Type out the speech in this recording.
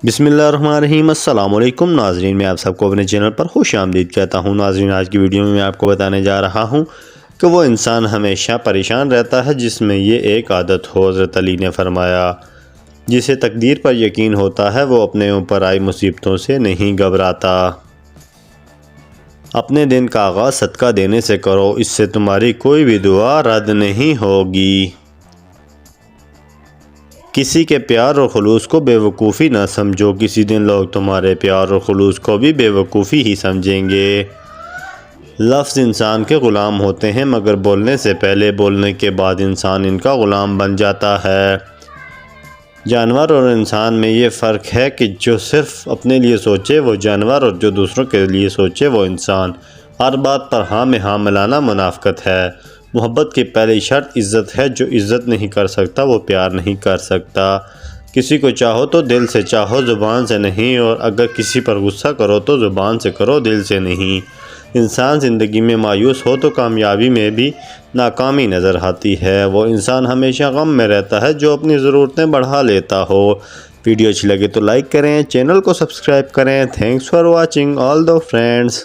بسم اللہ الرحمن الرحیم۔ السلام علیکم ناظرین، میں آپ سب کو اپنے چینل پر خوش آمدید کہتا ہوں۔ ناظرین، آج کی ویڈیو میں آپ کو بتانے جا رہا ہوں کہ وہ انسان ہمیشہ پریشان رہتا ہے جس میں یہ ایک عادت ہو۔ حضرت علی نے فرمایا، جسے تقدیر پر یقین ہوتا ہے وہ اپنے اوپر آئی مصیبتوں سے نہیں گھبراتا۔ اپنے دن کا آغاز صدقہ دینے سے کرو، اس سے تمہاری کوئی بھی دعا رد نہیں ہوگی۔ کسی کے پیار اور خلوص کو بے وقوفی نہ سمجھو، کسی دن لوگ تمہارے پیار اور خلوص کو بھی بے وقوفی ہی سمجھیں گے۔ لفظ انسان کے غلام ہوتے ہیں، مگر بولنے سے پہلے بولنے کے بعد انسان ان کا غلام بن جاتا ہے۔ جانور اور انسان میں یہ فرق ہے کہ جو صرف اپنے لیے سوچے وہ جانور، اور جو دوسروں کے لیے سوچے وہ انسان۔ ہر بات پر ہاں میں ہاں ملانا منافقت ہے۔ محبت کی پہلی شرط عزت ہے، جو عزت نہیں کر سکتا وہ پیار نہیں کر سکتا۔ کسی کو چاہو تو دل سے چاہو، زبان سے نہیں، اور اگر کسی پر غصہ کرو تو زبان سے کرو، دل سے نہیں۔ انسان زندگی میں مایوس ہو تو کامیابی میں بھی ناکامی نظر آتی ہے۔ وہ انسان ہمیشہ غم میں رہتا ہے جو اپنی ضرورتیں بڑھا لیتا ہو۔ ویڈیو اچھی لگے تو لائک کریں، چینل کو سبسکرائب کریں۔ Thanks for watching all the friends.